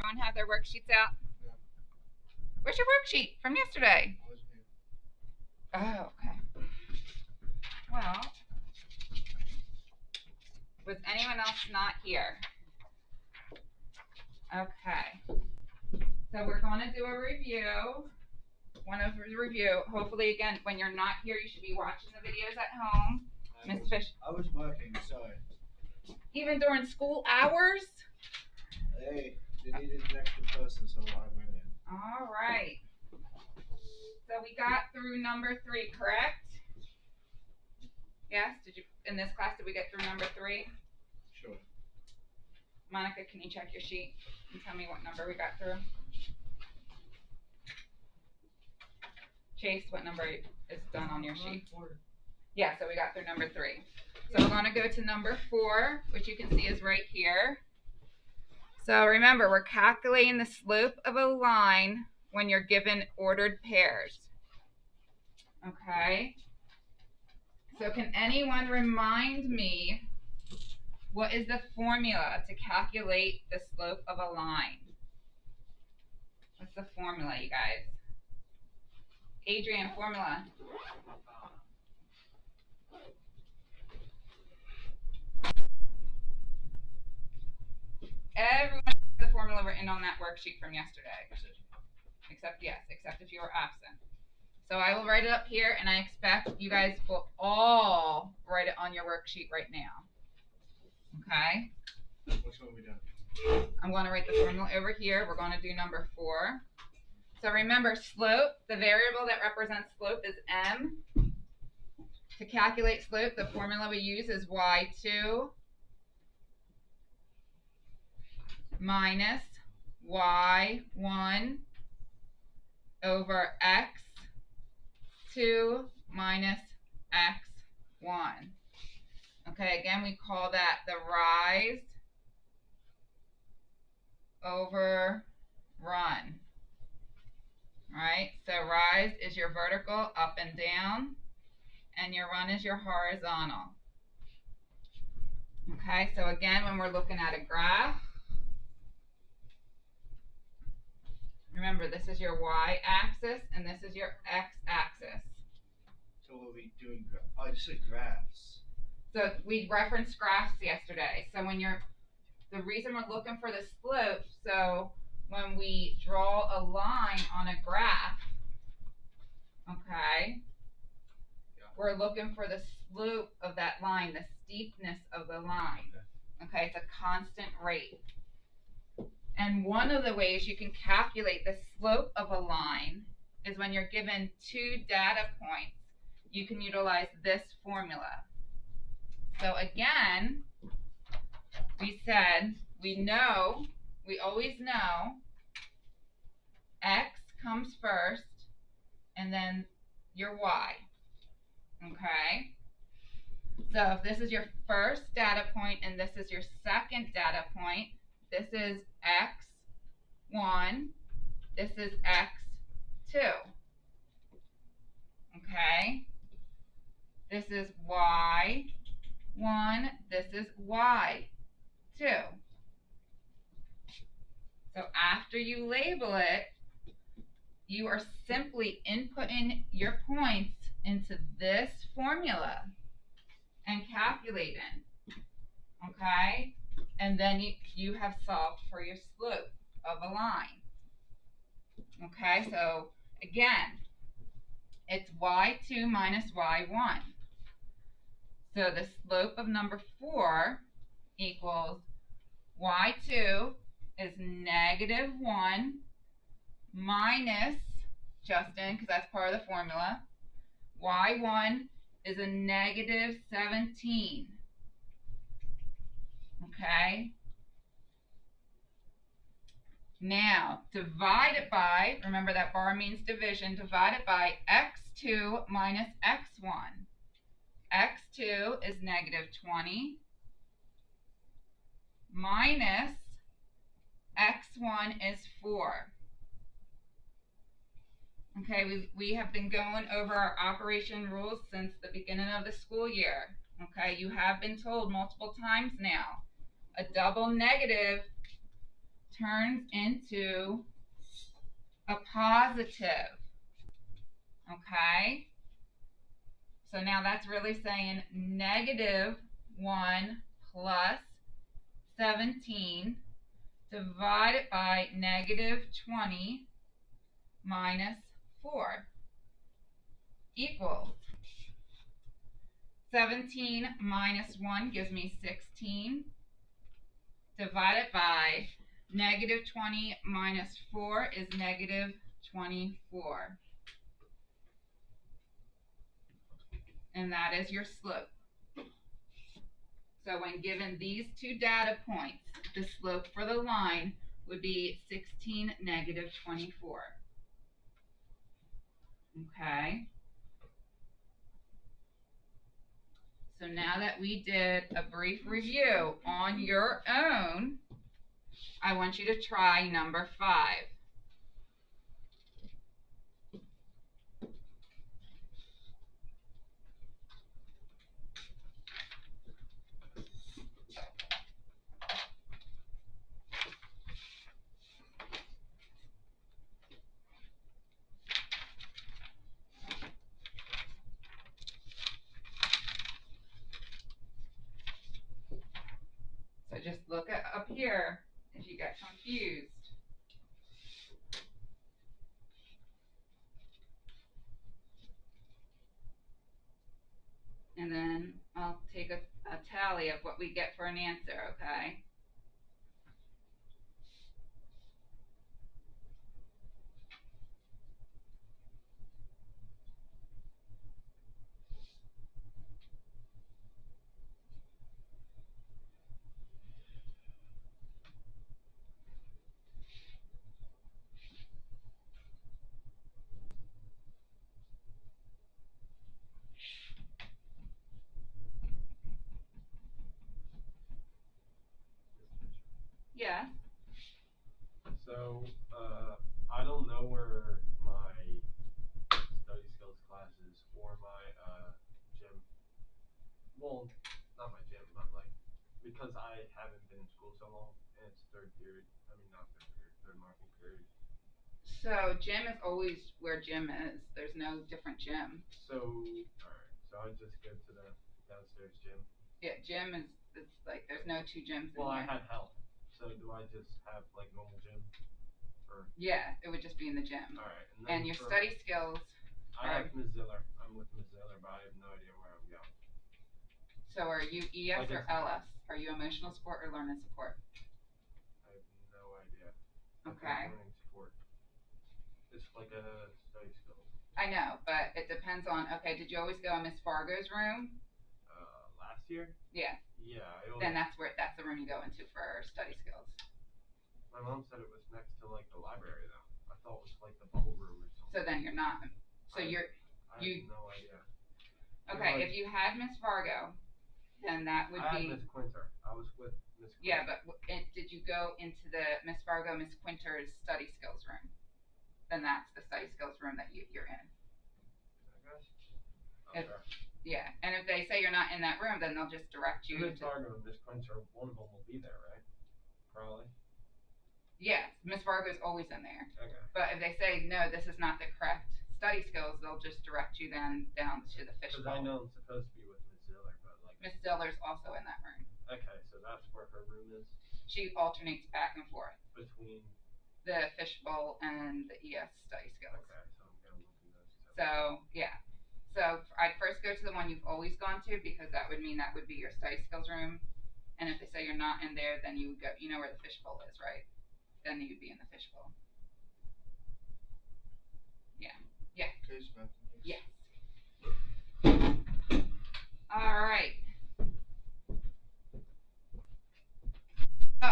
Everyone have their worksheets out? Yeah. Where's your worksheet from yesterday? I wasn't here. Oh, okay. Well, was anyone else not here? Okay. So we're going to do a review. One of the review. Hopefully, again, when you're not here, you should be watching the videos at home. Miss Fish. I was working, sorry. Even during school hours? Hey, they needed an extra person, so I went in. All right. So we got through number 3, correct? Yes? Did you, in this class, did we get through number 3? Sure. Monica, can you check your sheet and tell me what number we got through? Chase, what number is done on your sheet? 4. Yeah, so we got through number 3. So we're going to go to number 4, which you can see is right here. So remember, we're calculating the slope of a line when you're given ordered pairs. Okay? So can anyone remind me what is the formula to calculate the slope of a line? What's the formula, you guys? Adrian, formula. Everyone has the formula written on that worksheet from yesterday. Except if you were absent. So I will write it up here, and I expect you guys will all write it on your worksheet right now. Okay? Which one we done? I'm going to write the formula over here. We're going to do number 4. So remember, slope, the variable that represents slope is m. To calculate slope, the formula we use is y2 minus y1 over x2 minus x1. Okay, again, we call that the rise over run. All right, so rise is your vertical up and down, and your run is your horizontal. Okay, so again, when we're looking at a graph, remember this is your y-axis and this is your x-axis. So what are we doing? Oh, you said graphs. So we referenced graphs yesterday. So when the reason we're looking for the slope, so when we draw a line on a graph, okay, we're looking for the slope of that line, the steepness of the line. Okay, it's a constant rate. And one of the ways you can calculate the slope of a line is when you're given 2 data points, you can utilize this formula. So again, we said we always know x comes first and then your y. Okay? So if this is your first data point and this is your second data point, this is x1, this is x2. Okay? This is y1, this is y2. So after you label it, you are simply inputting your points into this formula and calculating. Okay? And then you have solved for your slope of a line. Okay, so again, it's y2 minus y1. So the slope of number 4 equals y2 is -1 minus, Justin, because that's part of the formula, y1 is a -17. Okay? Now, divide it by, remember that bar means division, divide it by x2 minus x1. x2 is -20 minus x1 is 4. Okay, we have been going over our operation rules since the beginning of the school year. Okay, you have been told multiple times now, a double negative turns into a positive. Okay? So now that's really saying negative 1 plus 17 divided by negative 20 minus 4 equals 17 minus 1 gives me 16 divided by negative 20 minus 4 is negative 24. And that is your slope. So when given these two data points, the slope for the line would be 16, negative 24. Okay. So now that we did a brief review on your own, I want you to try number 5. So just look up here if you get confused. And then I'll take a tally of what we get for an answer, okay? Yeah. So, I don't know where my study skills classes or my gym. Well, not my gym, but like because I haven't been in school so long, and it's third period. I mean, not third period, third marking period. So gym is always where gym is. There's no different gym. So, alright. So I just go to the downstairs gym. Yeah, gym is it's like there's no two gyms in Well, I here. had health. So do I just have like normal gym? Or Yeah, it would just be in the gym. alright. And your study skills. I have Ms. Ziller. I'm with Ms. Ziller, but I have no idea where I'm going. So are you ES Like or LS? Are you emotional support or learning support? I have no idea. Okay. Learning support. It's like a study skill. I know, but it depends on. Okay, did you always go in Miss Fargo's room? Last year? Yeah. Yeah. Then that's the room you go into for study skills. My mom said it was next to like the library though. I thought it was like the bubble room or something. So then you're not. So I you. have no idea. Okay, if you had Miss Fargo, then that would I be. had Miss Quinter. I was with Miss Quinter. Yeah, but did you go into the Miss Fargo, Miss Quinter's study skills room? Then that's the study skills room that you're in. I guess. If- Yeah, and if they say you're not in that room, then they'll just direct you Miss to. Fargo and Miss Quinter, one of them will be there, right? Probably. Yes, Miss Fargo's always in there. Okay. But if they say no, this is not the correct study skills, they'll just direct you then down to the Because fishbowl. I know I'm supposed to be with Miss Ziller, but like. Miss Diller's also in that room. Okay, so that's where her room is She alternates back and forth. between. The fishbowl and the ES study skills. Okay, so I'm gonna look in those two. So yeah. So I'd first go to the one you've always gone to because that would mean that would be your study skills room. And if they say you're not in there, then you would go. You know where the fishbowl is, right? Then you'd be in the fishbowl. Yeah. Yeah. Okay, Samantha. Yes. All right. So,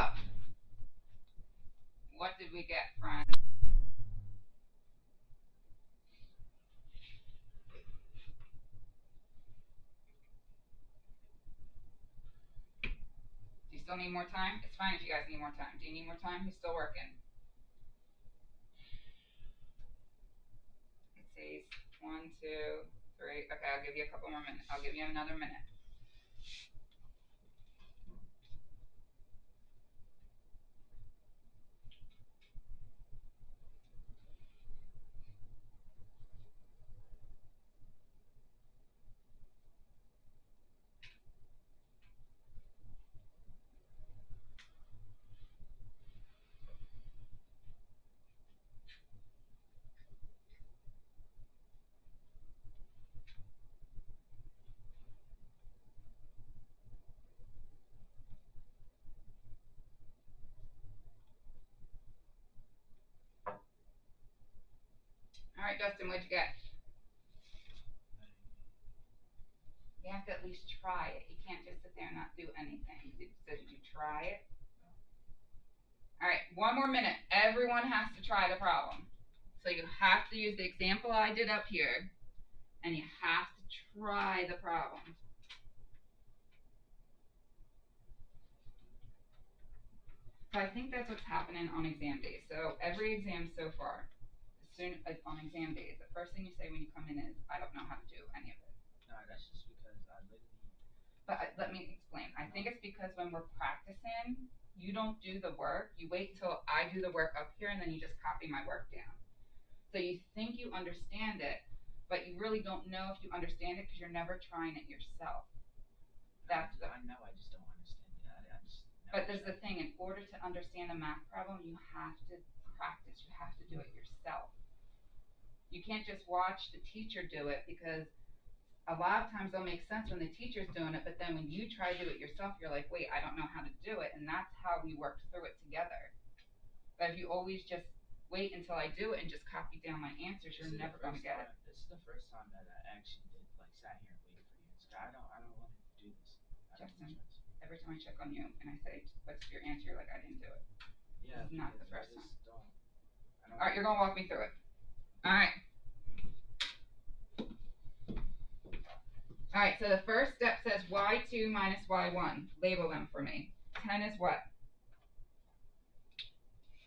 what did we get, friend? Do you still need more time? It's fine if you guys need more time. Do you need more time? Who's still working? Let's see. 1, 2, 3. Okay, I'll give you a couple more minutes. I'll give you another minute. Justin, what'd you get? You have to at least try it. You can't just sit there and not do anything. Did you try it? All right, 1 more minute. Everyone has to try the problem. So you have to use the example I did up here, and you have to try the problem. So I think that's what's happening on exam days. So every exam so far, as soon as on exam days, the first thing you say when you come in is, I don't know how to do any of it. No, that's just because I literally. But let me explain. I think it's because when we're practicing, you don't do the work. You wait till I do the work up here, and then you just copy my work down. So you think you understand it, but you really don't know if you understand it because you're never trying it yourself. That's the. I know. I just don't understand it. I just. But there's the thing. In order to understand a math problem, you have to practice. You have to do it yourself. You can't just watch the teacher do it because a lot of times they'll make sense when the teacher's doing it, but then when you try to do it yourself, you're like, wait, I don't know how to do it, and that's how we work through it together. But if you always just wait until I do it and just copy down my answers, you're never going to get it. This is the first time that I actually did sat here and waited for the answer. I don't want to do this. Justin, every time I check on you and I say, what's your answer, you're like, I didn't do it. Yeah. This is not the first time. I don't. All right, you're going to walk me through it. All right. All right, so the first step says y2 minus y1. Label them for me. 10 is what? I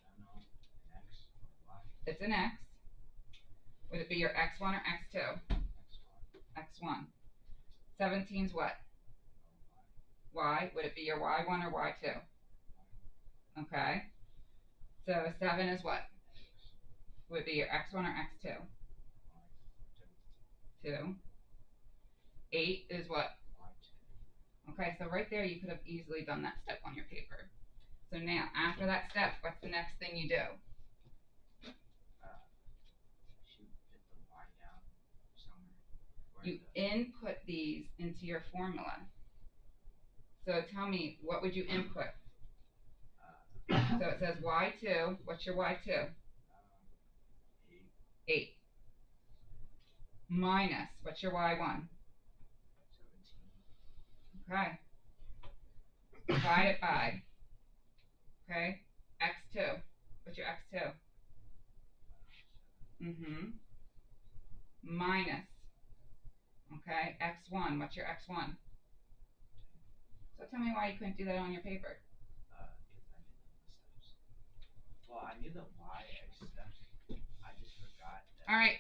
don't know. An X or Y. It's an x. Would it be your x1 or x2? X1. x1. 17 is what? Y. Would it be your y1 or y2? Okay. So 7 is what? Would it be your x1 or x2? 2. 8 is what? Okay, so right there you could have easily done that step on your paper. So now, after that step, what's the next thing you do? Shoot, put the Y down somewhere. You input these into your formula. So tell me, what would you input? So it says y2. What's your y2? 8. Minus, what's your y1? 17. Okay. Divide it by. Okay. x2. What's your x2? Minus. Okay. x1. What's your x1? So tell me why you couldn't do that on your paper. Because I didn't know the steps. Well, I knew the Y, X steps. I just forgot. That All right.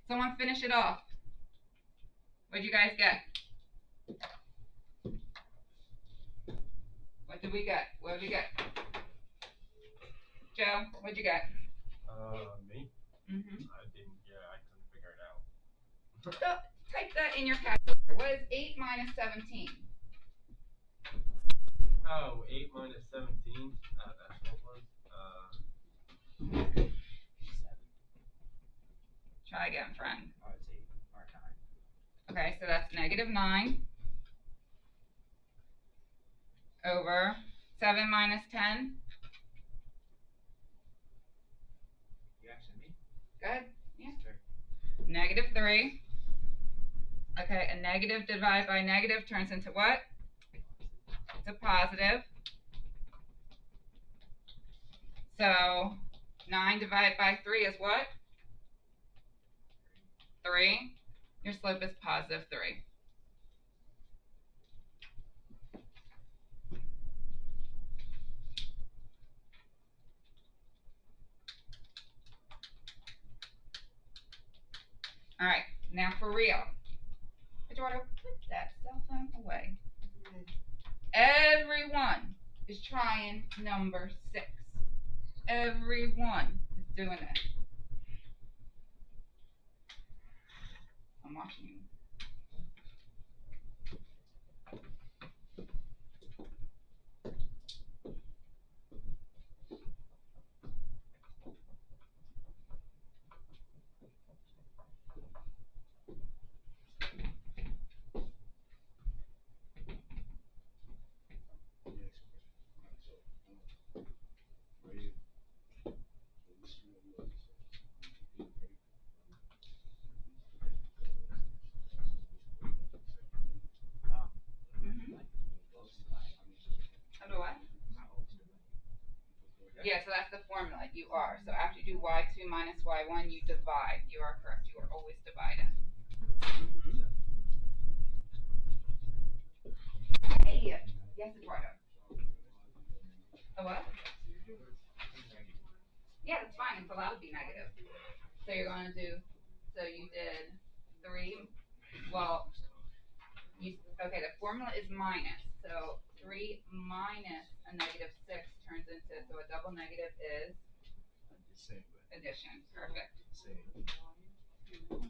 Someone finish it off. What'd you guys get? What did we get? What did we get? Joe, what'd you get? Me? I couldn't figure it out. So, type that in your calculator. What is 8 minus 17? Oh, 8 minus 17. That's what it was. 7. Try again, friend. Oh, it's 8 or 9. Okay, so that's negative 9 over 7 minus 10. You asking me? Good. Yeah. Sure. Negative 3. Okay, a negative divided by negative turns into what? It's a positive. So 9 divided by 3 is what? 3. Your slope is positive 3. All right, now for real. Eduardo, put that cell phone away. Everyone is trying number 6. Everyone is doing it. I'm watching you. Yeah, so that's the formula. You are. So after you do y2 minus y1, you divide. You are correct. You are always dividing. Hey, yes, Eduardo. A what? Yeah, that's fine. It's allowed to be negative. So you're going to do, so you did 3, well, okay, the formula is minus. So 3 minus a negative 6 turns into, so a double negative is Same. addition. Perfect. Same. I'm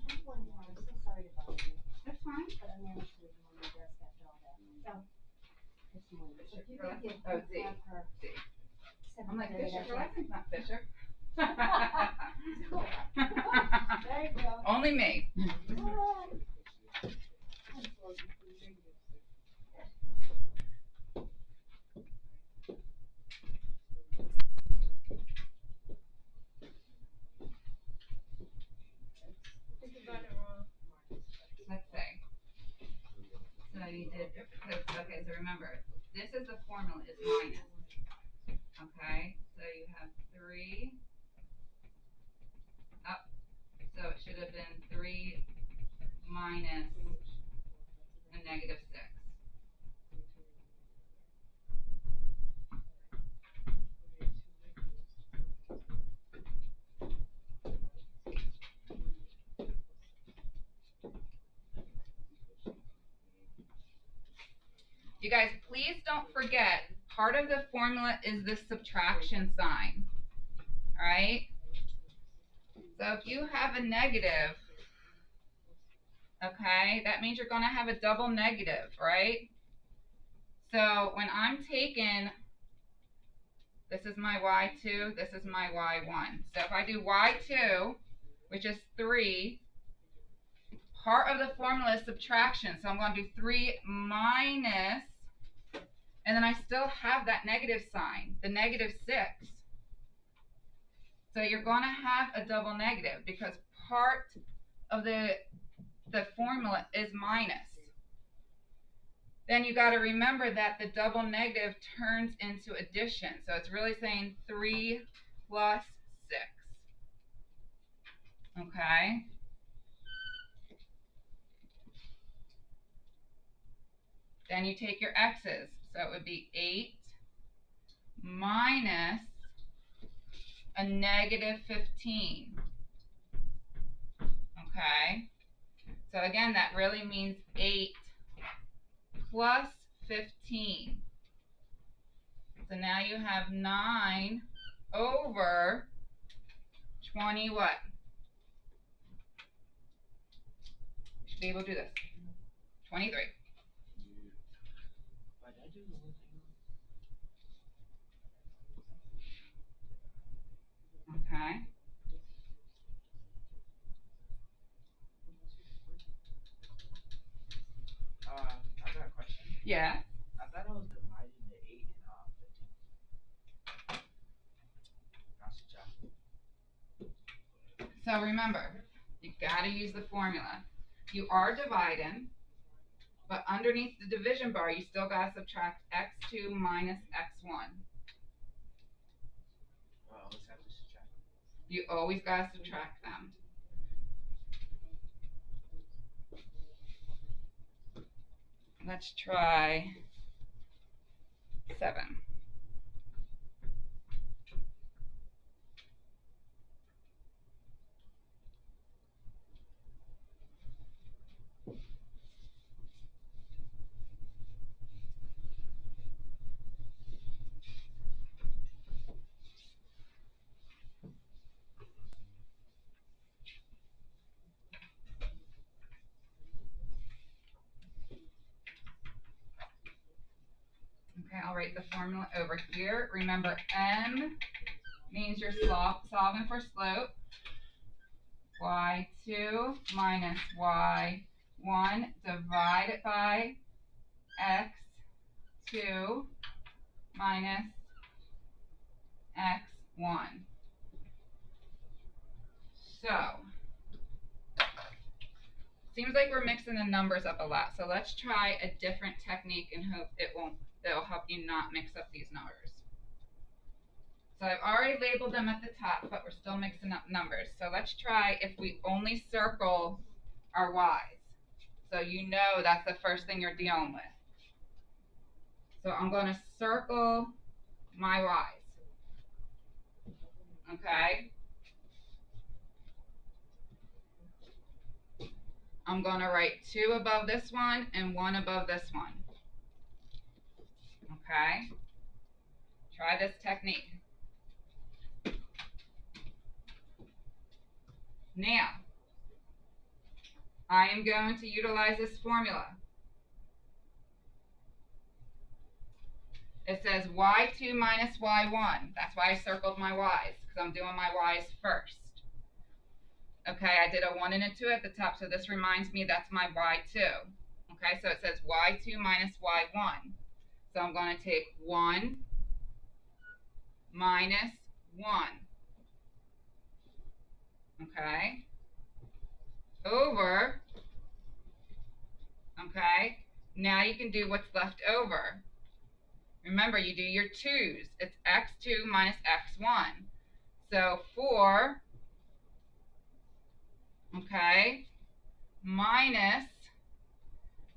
so sorry to bother you, That's fine. but I'm gonna have to leave on my desk after all that. So, this morning, so if you Fisher, could oh, give, Z. have her. Z. I'm like, 7:30 Fisher, that your last name's not Fisher. Cool. There you go. Only me. Let's say. So you did, okay, so remember, this is the formula, is minus. Okay, so you have 3 up, so it should have been 3 minus a negative 6. You guys, please don't forget, part of the formula is the subtraction sign. Alright? So if you have a negative, okay, that means you're going to have a double negative, right? So when I'm taking, this is my y2, this is my y1. So if I do y2, which is 3, part of the formula is subtraction. So I'm going to do 3 minus, and then I still have that negative sign, the negative 6. So you're going to have a double negative because part of the formula is minus. Then you got to remember that the double negative turns into addition. So it's really saying 3 plus 6. Okay? Then you take your x's. So it would be 8 minus a negative 15. Okay? So again, that really means 8 plus 15. So now you have 9 over 20 what? You should be able to do this. 23. But I do the whole thing. Okay. I got a question. Yeah. I thought I was dividing the 8 and 15. Gotcha. So remember, you gotta use the formula. You are dividing, but underneath the division bar, you still gotta subtract x2 minus x1. Well, I always have to subtract. You always gotta subtract them. Let's try 7. Okay, I'll write the formula over here. Remember, m means you're solving for slope. y2 minus y1 divided by x2 minus x1. So, seems like we're mixing the numbers up a lot. So let's try a different technique and hope it'll help you not mix up these numbers. So I've already labeled them at the top, but we're still mixing up numbers. So let's try if we only circle our y's. So you know that's the first thing you're dealing with. So I'm going to circle my y's. Okay? I'm going to write 2 above this one and 1 above this one. Okay? Try this technique. Now, I am going to utilize this formula. It says y2 minus y1. That's why I circled my y's, because I'm doing my y's first. Okay, I did a 1 and a 2 at the top, so this reminds me that's my y2. Okay, so it says y2 minus y1. So I'm going to take 1 minus 1. Okay, over, okay, now you can do what's left over. Remember, you do your 2's. It's x2 minus x1. So 4, okay, minus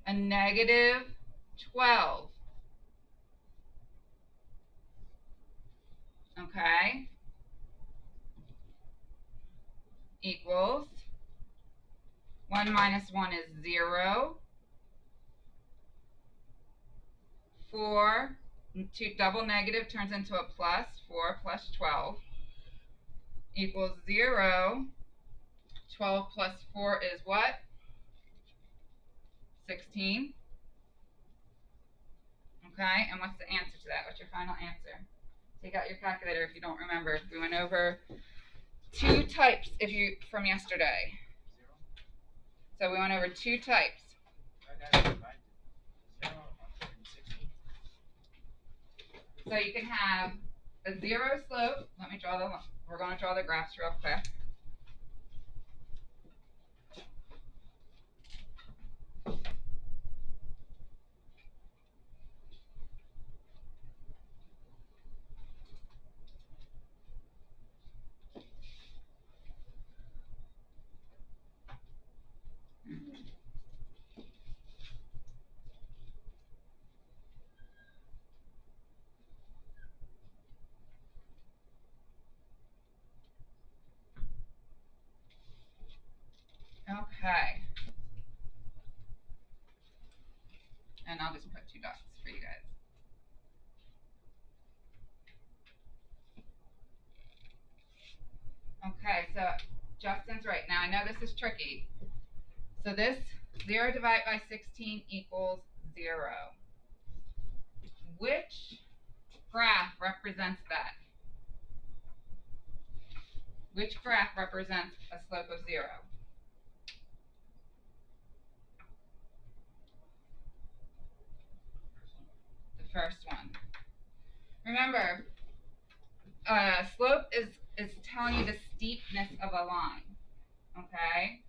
a negative 12. Okay, equals 1 minus 1 is 0. 4, 2 double negative turns into a plus. 4 plus 12 equals 0. 12 plus 4 is what? 16. Okay, and what's the answer to that? What's your final answer? Take out your calculator if you don't remember. We went over 2 types from yesterday. So we went over 2 types. So you can have a 0 slope. Let me draw we're going to draw the graphs real quick. Okay. And I'll just put 2 dots for you guys. Okay, so Justin's right. Now I know this is tricky. So this 0 divided by 16 equals 0. Which graph represents that? Which graph represents a slope of 0? The first one. Remember, slope is telling you the steepness of a line. Okay?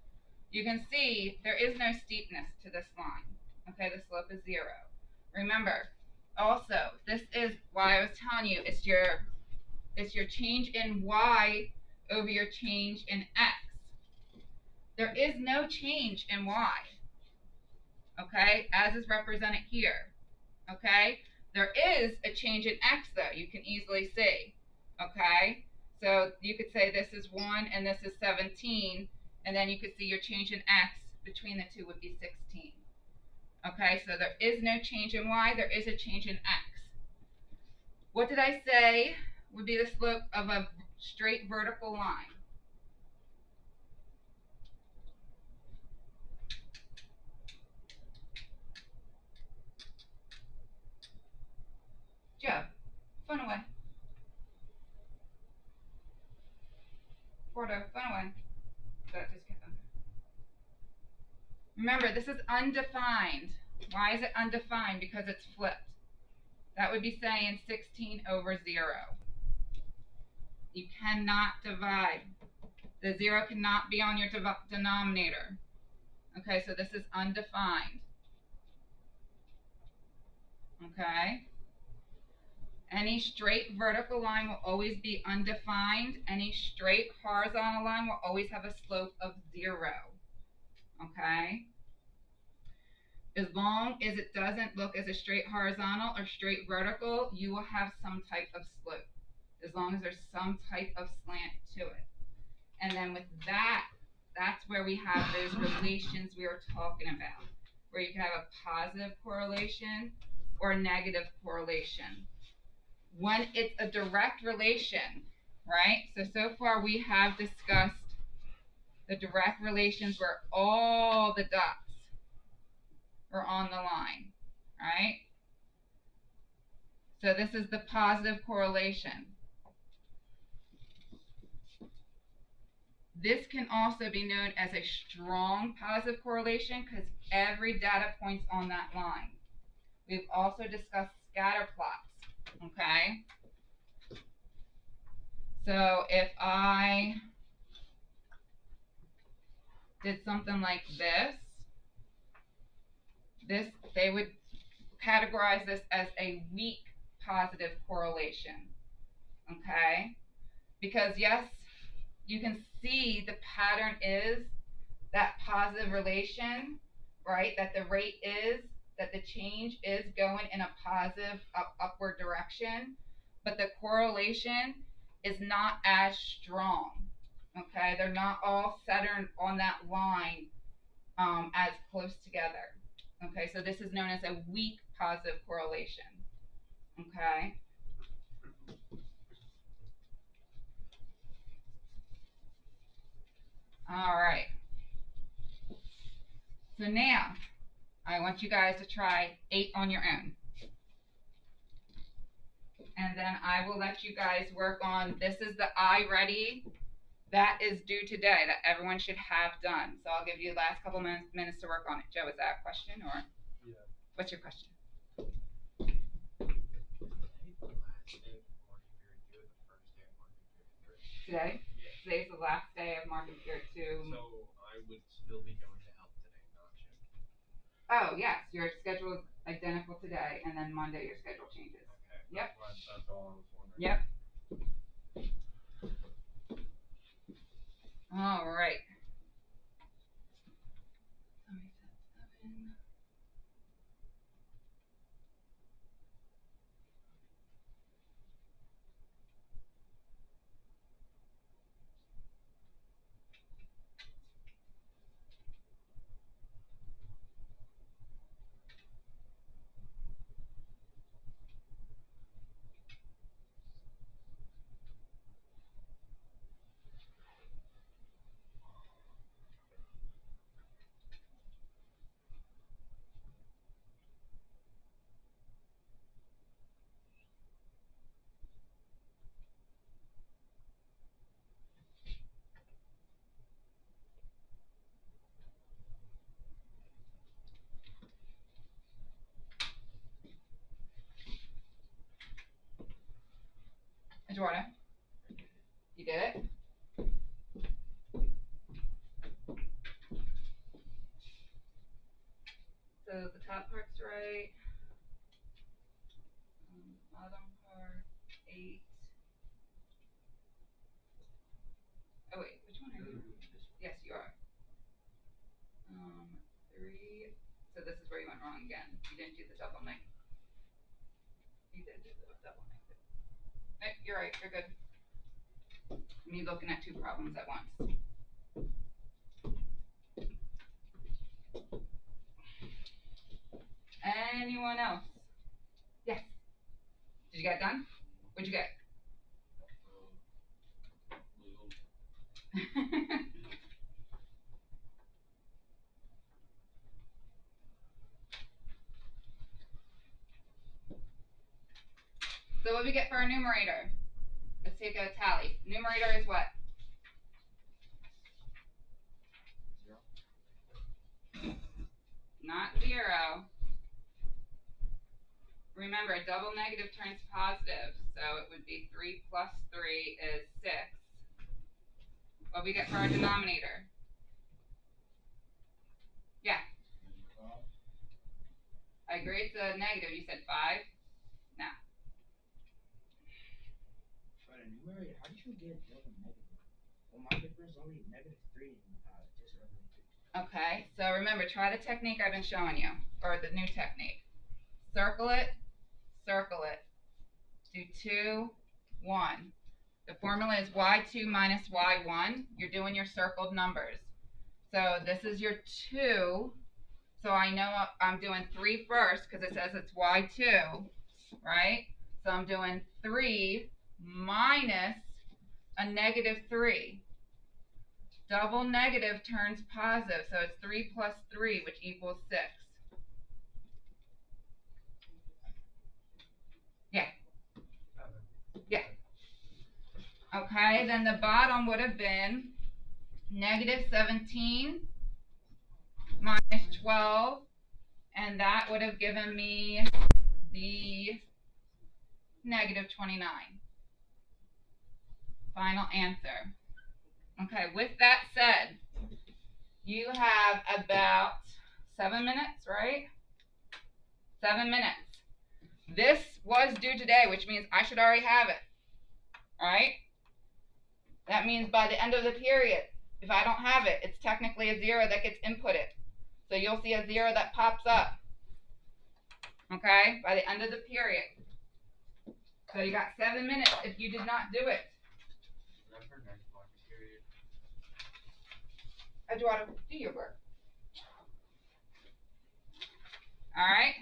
You can see there is no steepness to this line. Okay, the slope is 0. Remember, also, this is why I was telling you it's your change in y over your change in x. There is no change in y. Okay, as is represented here. Okay, there is a change in x though, you can easily see. Okay, so you could say this is 1 and this is 17, and then you could see your change in x between the two would be 16. Okay, so there is no change in y, there is a change in x. What did I say would be the slope of a straight vertical line? Joe, phone away. Porto, phone away. That just kept them. Remember, this is undefined. Why is it undefined? Because it's flipped. That would be saying 16 over 0. You cannot divide. The 0 cannot be on your denominator. Okay, so this is undefined. Okay? Any straight vertical line will always be undefined. Any straight horizontal line will always have a slope of 0. Okay? As long as it doesn't look as a straight horizontal or straight vertical, you will have some type of slope. As long as there's some type of slant to it. And then with that, that's where we have those relations we were talking about, where you can have a positive correlation or a negative correlation. When it's a direct relation, right? So far we have discussed the direct relations where all the dots are on the line, right? So this is the positive correlation. This can also be known as a strong positive correlation because every data point's on that line. We've also discussed scatter plots, okay? So if I did something like this, they would categorize this as a weak positive correlation, okay? Because yes, you can see the pattern is that positive relation, right? That the rate is, that the change is going in a positive upward direction, but the correlation is not as strong, okay? They're not all centered on that line as close together, okay? So this is known as a weak positive correlation, okay? All right. So now, I want you guys to try 8 on your own. And then I will let you guys work on, this is the I ready. That is due today, that everyone should have done. So I'll give you the last couple minutes to work on it. Joe, is that a question or? Yeah. What's your question? Today? Yeah. Today's the last day of marking period 2. So I would still be going to help today, not you. Oh, yes, your schedule is identical today, and then Monday your schedule changes. Okay. Yep. That's all I was wondering. Yep. All right. Let me set 7. Eduardo, you did it? So the top part's right. Bottom part, 8. Oh wait, which one are you? Yes, you are. 3. So this is where you went wrong again. You didn't do the double negative. You did do the double negative. Hey, you're right, you're good. Me looking at 2 problems at once. Anyone else? Yes. Did you get it done? What'd you get? So what do we get for our numerator? Let's take a tally. Numerator is what? 0. Not 0. Remember, a double negative turns positive, so it would be 3 plus 3 is 6. What do we get for our denominator? Yeah. I agree it's a negative. You said 5? No. how did you get double negative? Well, my paper is only -3 and just regular 3. Okay, so remember, try the technique I've been showing you, or the new technique. Circle it, do 2, 1. The formula is y2 minus y1. You're doing your circled numbers. So this is your 2. So I know I'm doing 3 first because it says it's y2, right? So I'm doing 3 minus a -3. Double negative turns positive, so it's 3 plus 3, which equals 6. Yeah. Yeah. Okay, then the bottom would have been -17 minus 12, and that would have given me the -29. Final answer. Okay, with that said, you have about 7 minutes, right? 7 minutes. This was due today, which means I should already have it. All right? That means by the end of the period, if I don't have it, it's technically a 0 that gets inputted. So you'll see a 0 that pops up. Okay? By the end of the period. So you got 7 minutes if you did not do it. I do want to do your work. All right?